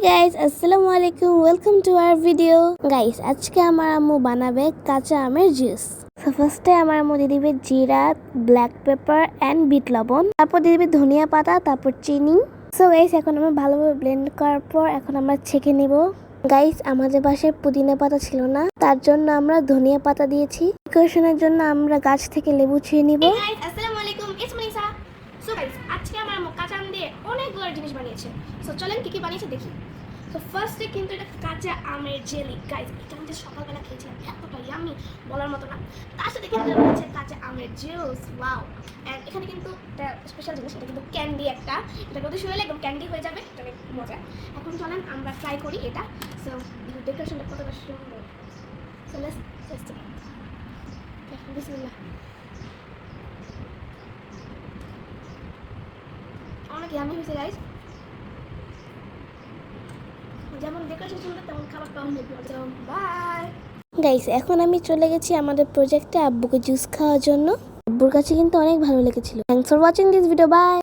Guys, আসসালামু আলাইকুম, welcome to our video. Guys, আজকে আমার আম্মু বানাবে কাঁচা আমের জুস। সো ফার্স্টে আমার আম্মু দিয়ে দিবে জিরা, ব্ল্যাক পেপার এন্ড বিট লবণ, তারপর দিয়ে দিবে ধনিয়া পাতা, তারপর চিনি। সো গাইস, এখন আমরা ভালোভাবে ব্লেন্ড করার পর এখন আমরা ছেঁকে নিব। গাইস, আমাদের বাসায় পুদিনা পাতা ছিল না, তার জন্য আমরা ধনিয়া পাতা দিয়েছি। ডেকোরেশনের জন্য আমরা গাছ থেকে লেবু ছিঁড়ে নিব। গাইস, আসসালামু আলাইকুম, ইটস মনিসা। সো গাইস, আজকে আমার আম্মু কাঁচা আম দিয়ে অনেকগুলো জিনিস বানিয়েছে। সো চলেন কি কি বানিয়েছে দেখি। তো ফার্স্টে কিন্তু এটা কাঁচা আমের জেলি। গাইস, এটা আমি যে সকালবেলা খেয়েছিলাম, এতটা ইয়ামি বলার মতো না। তার সাথে কিন্তু রয়েছে কাঁচা আমের জুস। ওয়াও। এন্ড এখানে কিন্তু একটা স্পেশাল জিনিস, এটা কিন্তু ক্যান্ডি একটা। এটা রোদে শুয়ে একদম ক্যান্ডি হয়ে যাবে, এটা অনেক মজা। এখন চলেন আমরা ট্রাই করি এটা। সো ডেকোরেশনটা কতটা সুন্দর। সো লেটস টেস্ট ইট। বিসমিল্লাহ। অনেক ইয়ামি হয়েছে গাইস। যেমন ডেকোরেশন সুন্দর তেমন খাবারটাও অনেক মজা। বাই গাইস, এখন আমি চলে গেছি আমাদের প্রজেক্টে আব্বুকে জুস খাওয়ার জন্য। আব্বুর কাছে কিন্তু অনেক ভালো লেগেছিল। Thanks for watching this video. By.